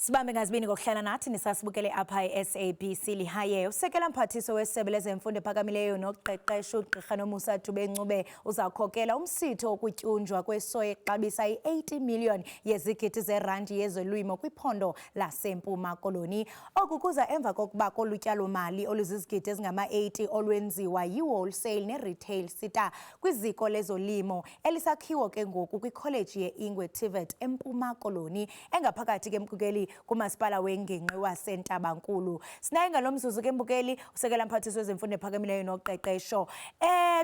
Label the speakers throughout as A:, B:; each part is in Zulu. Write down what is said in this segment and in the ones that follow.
A: Sibambe ngazibini ngokuhlala nathi nisasibukele apha eSABC lihaye. Usekela mphathiso wesebe lezemfundo ephakamileyo nokuqeqesha uGqirha Nomusa Dube-Ncube uzakhokela umsitho wokutyunjwa kwesoya exabisa i-80 million yezigidi zerandi yezolwimo kwiphondo laseMpuma Koloni. Oku kuza emva kokuba kolutyalo-mali oluzizigidi ezingama-80 olwenziwa yi-wholesale ne-retail sita kwiziko lezolimo elisakhiwo ke ngoku kwikholeji ye-Ingwe TVET eMpuma Koloni engaphakathi ke Mbukeli kumasipala wengingqi waseNtabankulu. Sinaye ngalomzuzu ke Mbukeli usekela mphathiso wezemfundo ephakamileyo noqeqesho.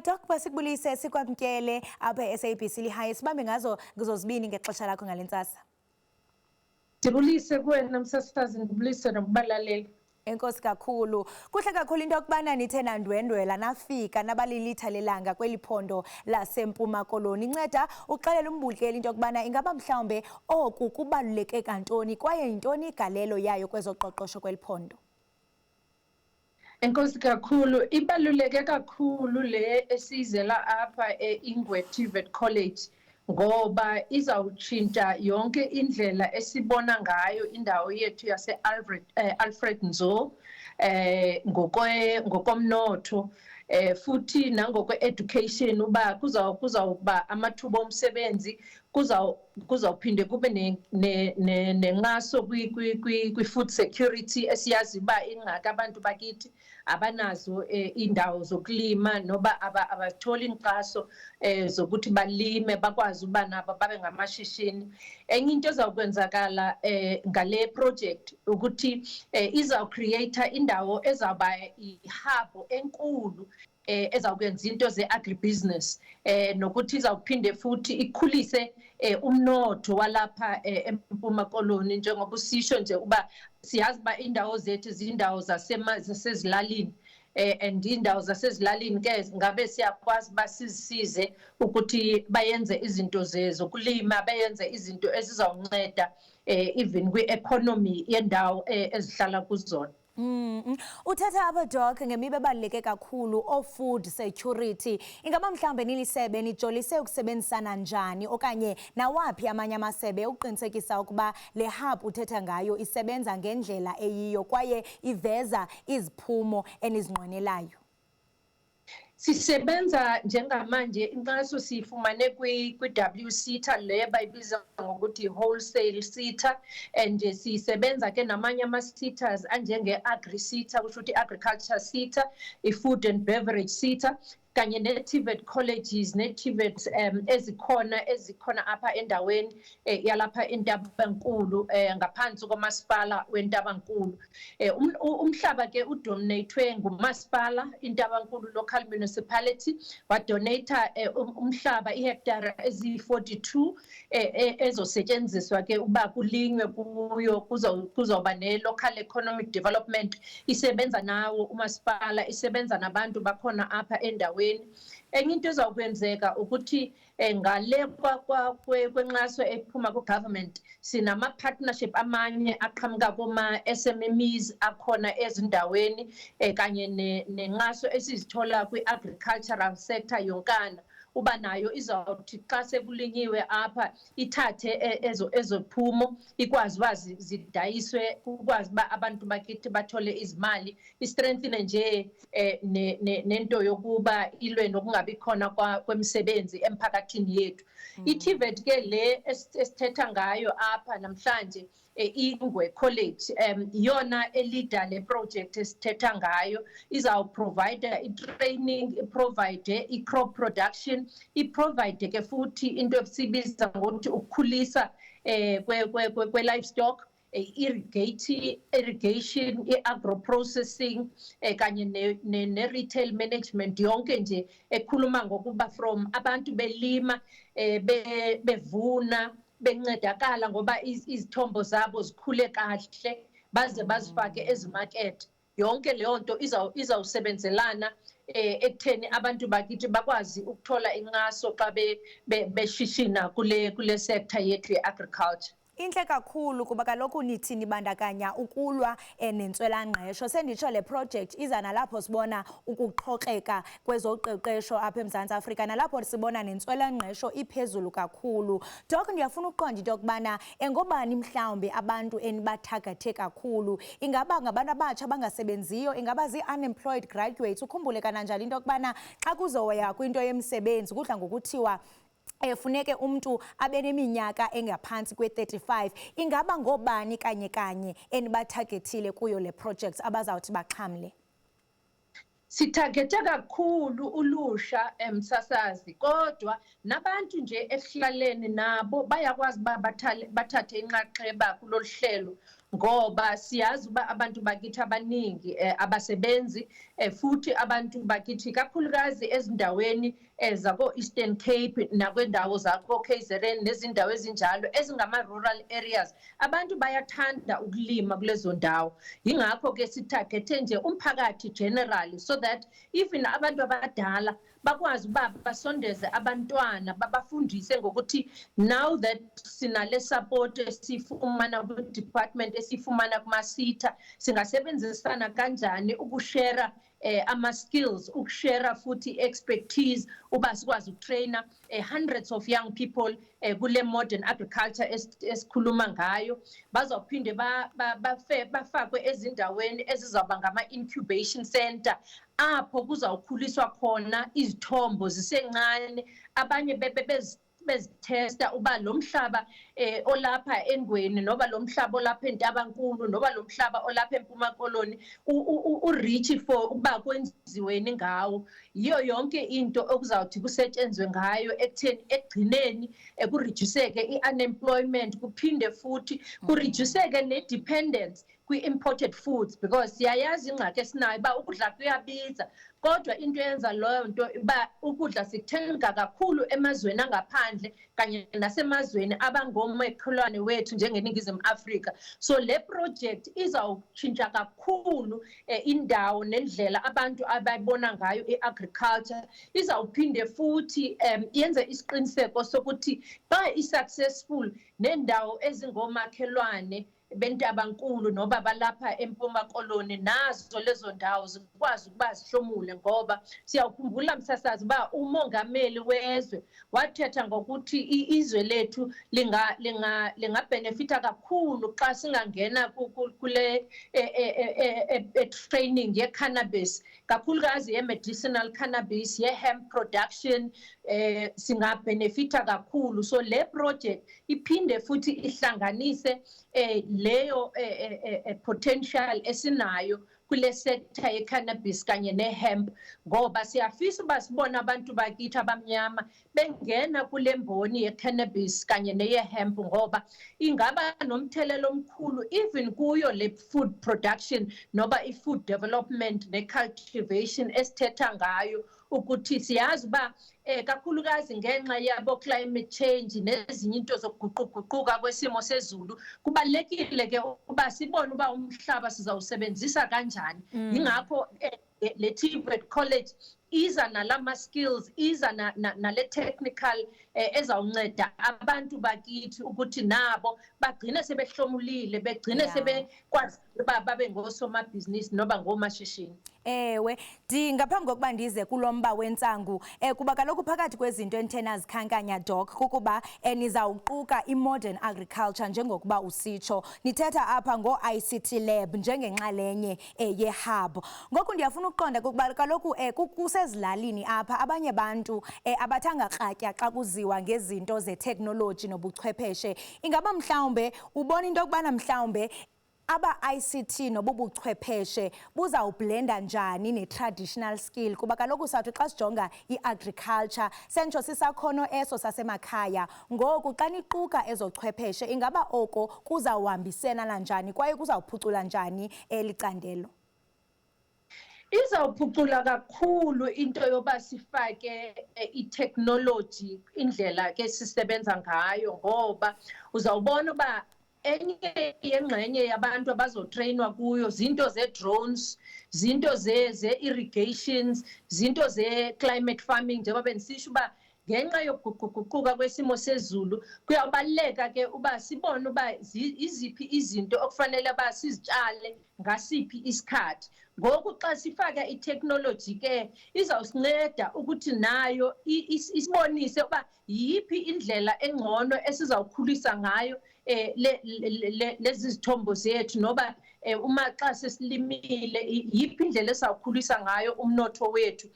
A: Doc basikubulise sikwamkele apha eSABC lihaye. Sibambe ngazo ngizozibini ngexesha lakho ngalentsasa.
B: Ndibulise kuwena msasazi, ndibulise nakubalaleli.
A: Enkosi kakhulu. Kuhle kakhulu into yokubana nithe nandwendwela nafika nabalilitha lelanga kweli phondo laseMpuma Koloni. Inceda uxelela umbukeli into yokubana ingaba mhlawumbe oku kubaluleke kantoni kwaye yintoni igalelo yayo kwezoqoqosho kweli phondo.
B: Enkosi kakhulu, ibaluleke kakhulu le esizela apha eIngwe TVET College ngoba izawutshintsha yonke indlela esibona ngayo indawo yethu yase Alfred Nzo ngokomnotho futhi nangokwe-education uba kuzawuba amathuba omsebenzi kuzawuphinde kube nenqaso kwi-food security esiyazi uba ingxaki abantu bakithi abanazo indawo zokulima noba abatholi inkxaso zokuthi balime bakwazi uba nabo babe ngamashishini. Enye into ezawukwenzakala ngale project ukuthi izawucreate indawo ezawuba i-hub enkulu ezawukwenza into ze-agribusiness nokuthi izawuphinde futhi ikhulise umnotho walapha eMpuma Koloni njengoba usisho nje uba siyazi uba indawo zethu zindawo zasezilalini and indawo zasezilalini ke ngabe siyakwazi uba sizisize ukuthi bayenze izinto zokulima bayenze izinto ezizawunceda even kwi-economy yendawo ezihlala kuzona.
A: Uthetha apha Doc ngemiba ebaluleke kakhulu o-food security. Ingaba mhlawumbe nilisebe nijolise ukusebenzisana njani okanye nawaphi amanye amasebe ukuqinisekisa ukuba le hub uthetha ngayo isebenza ngendlela eyiyo kwaye iveza iziphumo enizinqwenelayo?
B: Sisebenza njengamanje inkxaso siyifumane kwi-WSETA le bayibiza ngokuthi wholesale SETA and sisebenza ke namanye ama-SETAs anjenge-AgriSETA kusho ukuthi agriculture SETA, i-food and beverage SETA kanye ne-TVET colleges ne-TVET ezikhona apha endaweni yalapha eNtabankulu ngaphansi komasipala weNtabankulu. Umhlaba ke udonatwe ngumasipala iNtabankulu local municipality wadonata umhlaba ihektara ezi-42 ezosetshenziswa ke uba kulinywe kuyo kuzawuba ne-local economic development isebenza nawo umasipala isebenza nabantu bakhona apha endaweni. Enye into ezawukwenzeka ukuthi ngale kwenqaso ephuma ku-government sinama-partnership amanye aqhamuka kuma-SMMEs akhona ezindaweni kanye nenqaso esizithola kwi-agricultural sector yonkana uba nayo izawuthi xa sekulinyiwe apha ithathe ezophumo ikwazi uba zidayiswe ukwazi uba abantu bakithi bathole izimali istrengthine nje nento yokuba ilwe nokungabi khona kwemisebenzi emphakathini yethu. I-TVET ke le esithetha ngayo apha namhlanje Ingwe College iyona elida le project esithetha ngayo izawuprovide i-training iprovide i-crop production iprovide ke futhi into esibiza ngokuthi ukukhulisa kwe-livestock irrigation i-agro-processing kanye ne-retail management yonke nje ekhuluma ngokuba from abantu belima bevuna bencedakala ngoba izithombo zabo zikhule kahle baze bazifake ezimakethe. Yonke leyo nto izawusebenzelana ekutheni abantu bakithi bakwazi ukuthola inqaso xa beshishina kule sector yethu ye-agriculture.
A: Inhle kakhulu kuba kaloku nithi nibandakanya ukulwa nentswelangqesho. Senditsho le project iza nalapho sibona ukuxhoxeka kwezoqeqesho apha eMzantsi Afrika, nalapho sibona nentswelangqesho iphezulu kakhulu. Doc, ndiyafuna uqonda into yokubana ngobani mhlawumbi abantu enibathagathe kakhulu? Ingaba ngabantu abatsha abangasebenziyo? Ingaba zii-unemployed graduates? Ukhumbule kananjalo into yokubana xa kuzoya kwinto yemisebenzi kudla ngokuthiwa funeke umuntu abe neminyaka engaphantsi kwe-35. Ingaba ngobani kanye enibathagethile kuyo le project abazawuthi baxhamle?
B: Sithagethe kakhulu ulusha emsasazi, kodwa nabantu nje esihlaleni nabo bayakwazi uba bathathe inxaxheba kulolu hlelo, ngoba siyazi uba abantu bakithi abaningi abasebenzi, futhi abantu bakithi kakhulukazi ezindaweni zako-Eastern Cape nakwendawo zako-KZN nezindawo ezinjalo ezingama-rural areas, abantu bayathanda ukulima kulezo ndawo. Yingakho-ke sithagethe nje umphakathi generally, so that even abantu abadala bakwazi uba basondeze abantwana, babafundise ngokuthi now that sinale support esifumana ku-department esifumana kuma-SETA, singasebenzisana kanjani ukushare ama-skills, ukushare futhi expertise, uba sikwazi ukutraina hundreds of young people kule modern agriculture esikhuluma ngayo. Bazawuphinde bafakwe ezindaweni ezizawuba ngama-incubation center, apho kuzawukhuliswa khona izithombo zisencane, abanye bezitesta uba lo mhlaba olapha eNgweni noba lo mhlaba olapha eNtabankulu noba lo mhlaba olapha eMpuma Koloni u-rich for ukuba kwenziweni ngawo. Yiyo yonke into okuzawuthi kusetshenzwe ngayo ekutheni ekugcineni kureduceke i-unemployment, kuphinde futhi kureduceke ne-dependence kwi-imported foods, because siyayazi ingxaki esinayo uba ukudla kuyabiza, kodwa into yenza leyo nto uba ukudla sikuthenga kakhulu emazweni angaphandle kanye nasemazweni abangomakhelwane wethu njengeNingizimu Afrika. So le project izawutshintsha kakhulu indawo nendlela abantu abayibona ngayo i-agriculture. Izawuphinde futhi yenze isiqiniseko sokuthi ba i-successful nendawo ezingomakhelwane beNtabankulu noba balapha eMpuma Koloni, nazo lezo ndawo zikwazi ukuba zihlomule, ngoba siyawukhumbula msasazi uba umongameli wezwe wathetha ngokuthi izwe lethu lingabenefita kakhulu xa singangena kule training ye-cannabis, kakhulukazi ye-medicinal cannabis, ye-hemp production, singabenefita kakhulu. So le project iphinde futhi ihlanganise leyo potential esinayo kule sector ye-cannabis kanye ne-hemp, ngoba siyafisa uba sibona abantu bakithi abamnyama bengena kule mboni ye-cannabis kanye neye-hemp, ngoba ingaba nomthelelo omkhulu even kuyo le food production noba i-food development ne-cultivation esithetha ngayo, ukuthi siyazi uba kakhulukazi ngenxa yabo climate change nezinye into zokuguquguquka kwesimo sezulu, kubalekile ke uba sibone uba umhlaba sizawusebenzisa kanjani. Yingakho le TVET College iza nalama skills, iza nale technical ezawunceda abantu bakithi ukuthi nabo bagcine sebehlomulile, begcine sebekwazi uba babe ngosomabhizinisi noba ngomashishini.
A: Ewe, ngaphambi kokuba ndize kulomba wentsangu, kuba kaloku phakathi kwezinto enithena zikhankanya Doc kukuba nizawuquka i-modern agriculture njengokuba usitsho, nithetha apha ngo-ICT lab njengenxalenye ye-hub. Ngoku ndiyafuna ukuqonda kukuba kaloku kusezilalini apha abanye bantu abathanga kratya xa kuziwa ngezinto ze-technology nobuchwepheshe. Ingaba mhlawumbe ubona into yokubana mhlawumbe aba-ICT nobubuchwepheshe buzawublenda njani ne-traditional skill, kuba kaloku sawuthi xa sijonga i-agriculture sentsho sisakhono eso sasemakhaya, ngoku xa niquka ezochwepheshe ingaba oko kuzawuhambisana njani kwaye kuzawuphucula njani eli candelo?
B: Izawuphucula kakhulu into yoba sifake i-technology indlela ke sisebenza ngayo, ngoba uzawubona uba enye yengxenye yabantu abazotrainwa kuyo zinto ze-drones, zinto ze-irrigations, zinto ze-climate farming, njengoba bendisisho uba ngenxa yokuguquguquka kwesimo sezulu kuyabaleka ke uba sibone uba iziphi izinto okufanele ba sizitshale ngasiphi isikhathi. Ngoku xa sifaka i-technology ke izawusinceda ukuthi nayo isibonise uba yiphi indlela engcono esizawukhulisa ngayo lezi zithombo zethu noba uma xa sesilimile yiphi indlela esawukhulisa ngayo umnotho wethu.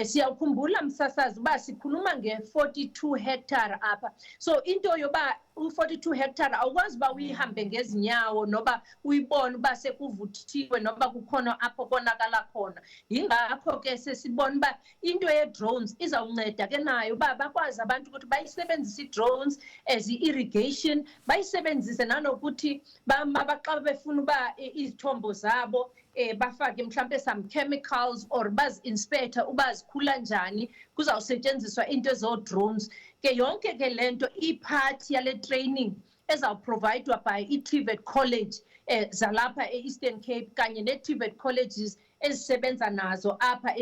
B: Siyakhumbula msasazi uba sikhuluma nge-42 hectare apha. So into yoba u-42 hectare awukwazi uba uyihambe ngezinyawo noba uyibone uba sekuvuthiwe noba kukhona apho konakala khona. Yingakho ke sesibona uba into ye-drones izawunceda ke nayo uba bakwazi abantu ukuthi bayisebenzise i-drones as i-irrigation, bayisebenzise nanokuthi xa befuna uba izithombo zabo bafake mhlambe some chemicals or bazi-inspector uba zikhula njani, kuzawusetshenziswa into ezo-drones. Ke yonke ke lento iphathi yale training ezawuprovidwa by i-TVET College zalapha e-Eastern Cape kanye ne-TVET colleges ezisebenza nazo apha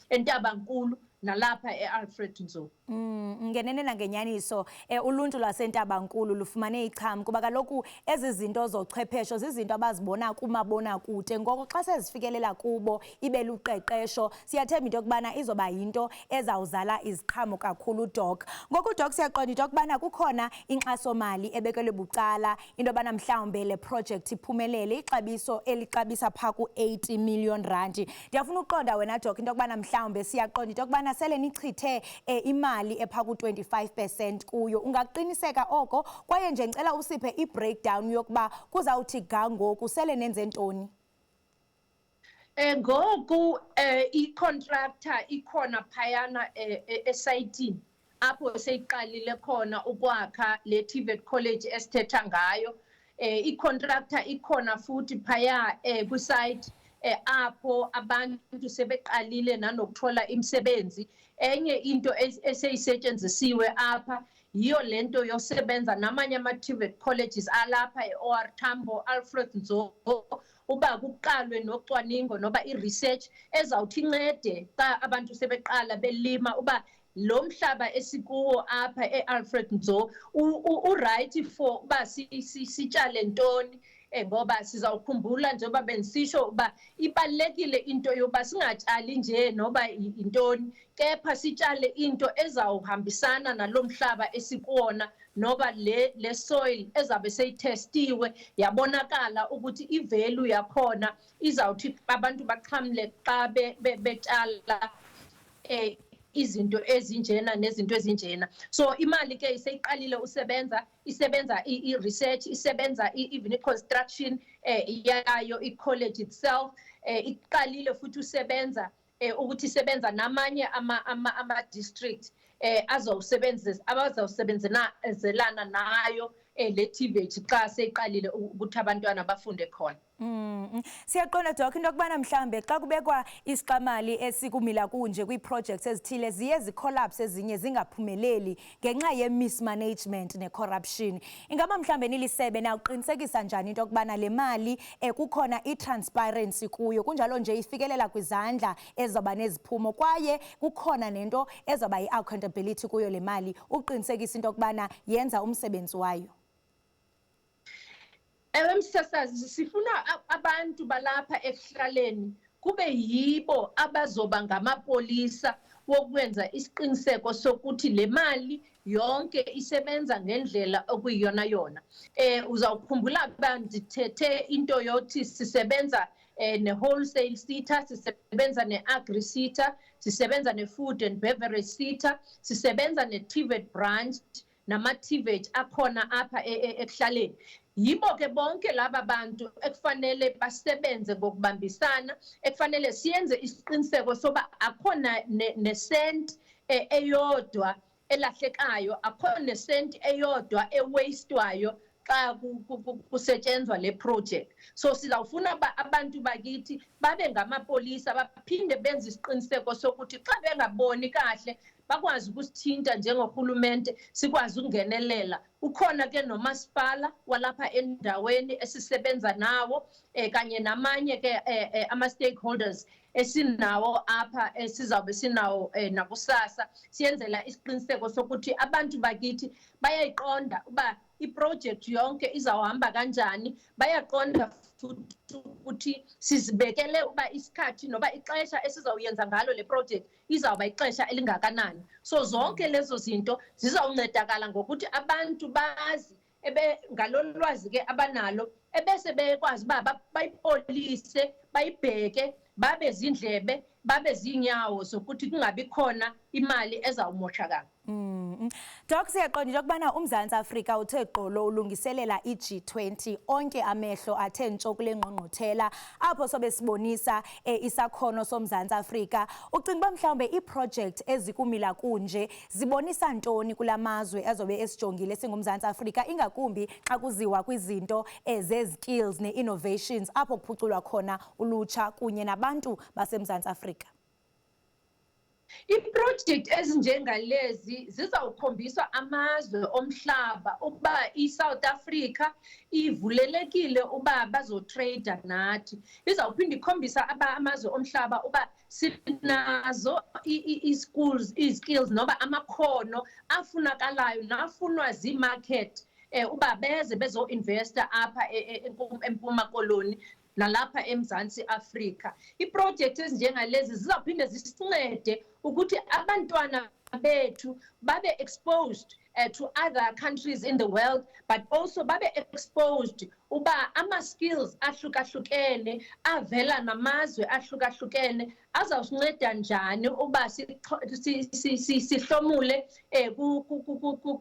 B: eNtabankulu nalapha e-Alfred Nzo.
A: Ngenene nangenyaniso uluntu lwaseNtabankulu lufumane icham kuba kaloku ezi zinto zochwephesho zizinto abazibona kumabona kude, ngoko xa sezifikelela kubo ibe luqeqesho siyathemba into yokubana izoba yinto ezawuzala iziqhamo kakhulu Doc. Ngoku Doc siyaqonda into yokubana kukhona inkxasomali ebekelwe bucala into yobana mhlawumbe le project iphumelele, ixabiso elixabisa phaa ku-80 million rand. Ndiyafuna uqonda wena Doc into yokubana mhlawumbe siyaqonda into yokubana sele nichithe imali epha ku-25% kuyo, ungaqiniseka oko kwaye nje ngicela usiphe i-breakdown yokuba kuzawuthi ga ngoku sele nenze ntoni?
B: Ngoku i-contractor ikhona phayana esayitini apho seyiqalile khona ukwakha le TVET College esithetha ngayo. I-contractor ikhona futhi phaya kwisite apho abantu sebeqalile nanokuthola imisebenzi. Enye into eseyisetshenzisiwe apha yiyo lento yosebenza namanye ama-TVET colleges alapha e-OR Tambo, Alfred Nzo, uba kuqalwe nocwaningo noba i-research ezawuthi incede xa abantu sebeqala belima uba lo mhlaba esikuwo apha e-Alfred Nzo u-right for uba sitshale ntoni. Ngoba sizawukhumbula njengoba bensisho uba ibalekile into yoba singatshali nje noba intoni, kepha sitshale into ezawuhambisana nalomhlaba esikuwona noba le soil ezabe seyitestiwe yabonakala ukuthi i-value yakhona izawuthi abantu baxhamle xa betshala izinto ezinjena nezinto ezinjena. So imali ke seyiqalile isebenza i-research, isebenza even i-construction yayo i-college itself, iqalile futhi usebenza ukuthi isebenza namanye ama-district abazawusebenzelana nayo le TVET xa seyiqalile ukuthi abantwana bafunde khona.
A: Siyaqonda Doc into yokubana mhlambe xa kubekwa isiqamali esikumila kunje kwii-projects ezithile ziye zicollapse ezinye zingaphumeleli ngenxa ye-mismanagement ne-corruption. Ingaba mhlambe nilisebe nawuqinisekisa njani into yokubana le mali kukhona i-transparency kuyo, kunjalo nje ifikelela kwizandla ezizawuba neziphumo kwaye kukhona nento ezawuba yi-accountability kuyo le mali uqinisekisa into yokubana yenza umsebenzi wayo?
B: Msasazi sifuna abantu balapha ekuhlaleni kube yibo abazoba ngamapolisa wokwenza isiqiniseko sokuthi le mali yonke isebenza ngendlela okuyiyona yona. Uzawukhumbula bandithethe into yokuthi sisebenza ne-wholesale SETA, sisebenza ne-agri SETA, sisebenza ne-food and beverage SETA, sisebenza ne-TVET branch nama-TVET akhona apha ekuhlaleni. Yibo ke bonke laba bantu ekufanele basebenze ngokubambisana, ekufanele siyenze isiqiniseko soba akhona nesent eyodwa elahlekayo, akhona nesent eyodwa ewastwayo xa kusetshenzwa le project. So sizawufuna abantu bakithi babe ngamapolisa baphinde benze isiqiniseko sokuthi xa bengaboni kahle bakwazi ukusithinta njengorhulumente sikwazi ukungenelela. Ukhona ke nomasipala walapha endaweni esisebenza nawo kanye namanye ke ama-stakeholders esinawo apha esizawube sinawo nakusasa siyenzela isiqiniseko sokuthi abantu bakithi bayayiqonda uba iproject yonke izawuhamba kanjani, bayaqonda futhi ukuthi sizibekele uba isikhathi noba ixesha esizawuyenza ngalo le project izawuba ixesha elingakanani. So zonke lezo zinto zizawuncedakala ngokuthi abantu bazi ngalolu lwazi ke abanalo ebese bekwazi uba bayipolise bayibheke babe zindlebe babe zinyawo zokuthi kungabi khona imali ezawumoshakala.
A: Doc, siyaqonda into yokubana uMzantsi Afrika uthe gqolo ulungiselela i-G20 onke amehlo athe ntsho kule ngqongqothela apho sobe sibonisa isakhono soMzantsi Afrika. Ucinga uba mhlawumbe iiproject ezikumila kunje zibonisa ntoni kulamazwe azobe esijongile singuMzantsi Afrika ingakumbi xa kuziwa kwizinto ze-skills ne-innovations apho kuphuculwa khona ulutsha kunye nabantu baseMzantsi Afrika?
B: Iproject ezinjengalezi zizawukhombisa amazwe omhlaba ukuba iSouth Africa ivulelekile uba bazotrade nathi. Izawuphinda ikhombisa amazwe omhlaba uba sinazo i-skills noba amakhono afunakalayo nafunwa zimarket uba beze bezo-investa apha eMpuma Koloni nalapha eMzantsi Afrika. Iproject ezinjengalezi zizawuphinde zisincede ukuthi abantwana bethu babe exposed to other countries in the world, but also babe exposed uba ama-skills ahlukahlukene avela namazwe ahlukahlukene azawusinceda njani uba sihlomule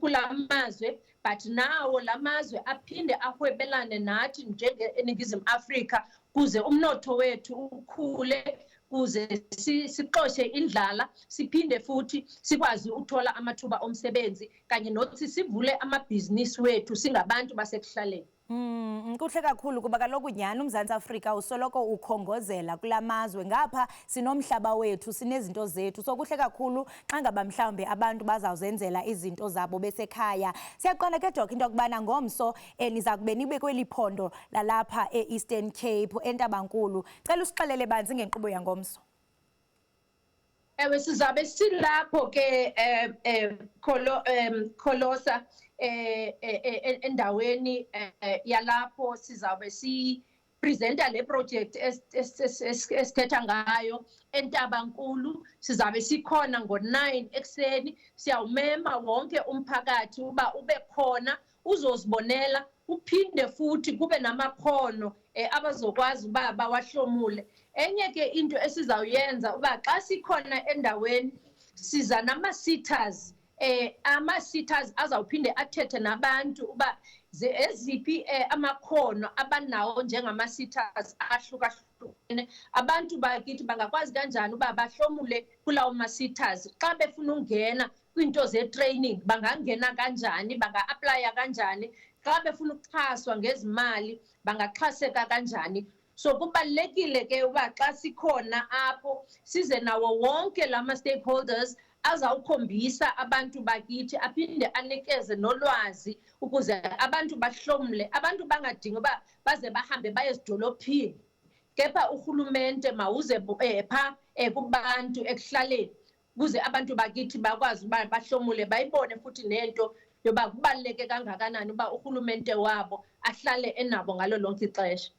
B: kula mazwe, but nawo la mazwe aphinde ahwebelane nathi njengeNingizimu Afrika kuze umnotho wethu ukhule, kuze siqoshe indlala, siphinde futhi sikwazi ukuthola amathuba omsebenzi kanye nokuthi sivule amabhizinisi wethu singabantu basekuhlaleni.
A: Kuhle kakhulu kuba kaloku nyhani uMzantsi Afrika usoloko ukhongozela kulamazwe ngapha sinomhlaba wethu sinezinto zethu, so kuhle kakhulu xa ngaba mhlawumbe abantu bazawuzenzela izinto zabo besekhaya. Siyaqonda ke Doc into yokubana ngomso niza kube nibe kweli phondo lalapha e-Eastern Cape eNtabankulu. Cela usixelele banzi ngenkqubo yangomso.
B: Ewe sizabe silapho ke Kholosa endaweni yalapho sizawube sipresenta le project esithetha ngayo eNtabankulu. Sizabe sikhona ngo-9 ekuseni, siyawumema wonke umphakathi uba ube khona uzosibonela, uphinde futhi kube namakhono abazokwazi uba bawahlomule. Enye ke into esizawuyenza uba xa sikhona endaweni siza nama-sitters, ama-sitters azawuphinde athethe nabantu uba eziphi amakhono abanawo njengama-sitters ahlukahlukene. Abantu bakithi bangakwazi kanjani uba bahlomule kulawo ma-sitters. Xa befuna ukungena kwiinto ze-training bangangena kanjani, banga-aplaya kanjani. Xa befuna ukuxhaswa ngezimali bangaxhaseka kanjani. So kubalulekile ke uba xa sikhona apho size nawo wonke lama-stakeholders azawukhombisa abantu bakithi, aphinde anikeze nolwazi ukuze abantu bahlomule. Abantu bangadingi uba baze bahambe baye ezidolophini, kepha urhulumente mawuze pha kubantu ekuhlaleni ukuze abantu bakithi bakwazi uba bahlomule, bayibone futhi nento yoba kubaluleke kangakanani uba urhulumente wabo ahlale enabo ngalo lonke ixesha.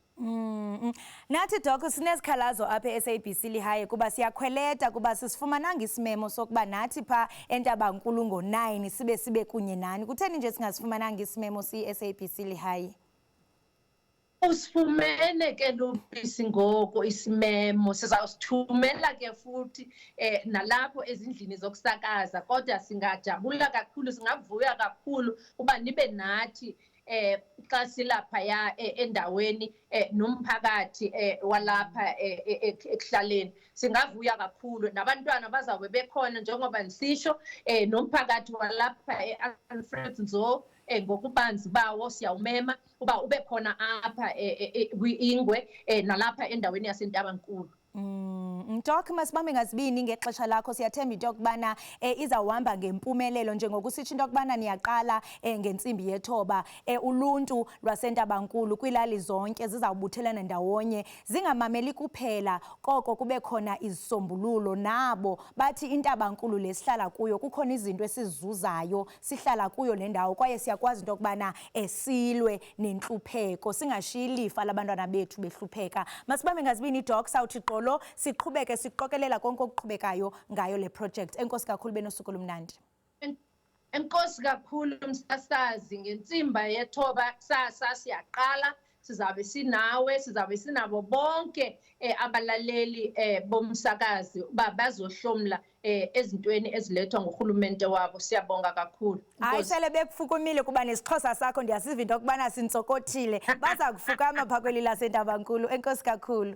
A: Nathi Doc sinezikhalazo apha e-SABC Lihaye kuba siyakhweleta kuba sisifumananga isimemo sokuba nathi pha eNtabankulu ngo-9 sibe kunye nani. Kutheni nje singasifumananga isimemo siyi-SABC Lihaye?
B: Usifumene ke Lupisi ngoko isimemo, sizawusithumela ke futhi nalapho ezindlini zokusakaza, kodwa singajabula kakhulu, singavuya kakhulu uba nibe nathi xa silaphaya endaweni nomphakathi walapha ekuhlaleni. Singavuya kakhulu, nabantwana bazawube bekhona njengoba nisisho, nomphakathi walapha e-Alfred Nzo ngokubanzi bawo siyawumema uba ube khona apha kwi-Ingwe nalapha endaweni yaseNtabankulu.
A: Doc, masibambe ngazibini ngexesha lakho. Siyathemba into yokubana izawuhamba ngempumelelo njengokusitsho into yokubana niyaqala ngentsimbi yethoba. Uluntu lwaseNtabankulu kwiilali zonke zizawubuthelana ndawonye, zingamameli kuphela koko kube khona izisombululo. Nabo bathi iNtabankulu lesihlala kuyo kukhona izinto esizizuzayo, sihlala kuyo le ndawo kwaye siyakwazi into yokubana silwe nentlupheko, singashiyi ilifa labantwana bethu behlupheka. Masibambe ngazibini Doc, sawuthi xolo siqhubeke siqokelela konke okuqhubekayo ngayo le project. Enkosi kakhulu, benosuku olumnandi.
B: Enkosi kakhulu msasazi, ngentsimba yethoba kusasa siyaqala, sizabe sinawe, sizabe sinabo bonke abalaleli bomsakazi uba bazohlomla ezintweni ezilethwa ngurhulumente wabo. Siyabonga kakhulu.
A: Hayi sele bekufukumile kuba nesixhosa sakho, ndiyasiva into yokubana sintsokothile. Baza kufukama phaa kweli laseNtabankulu. Enkosi kakhulu.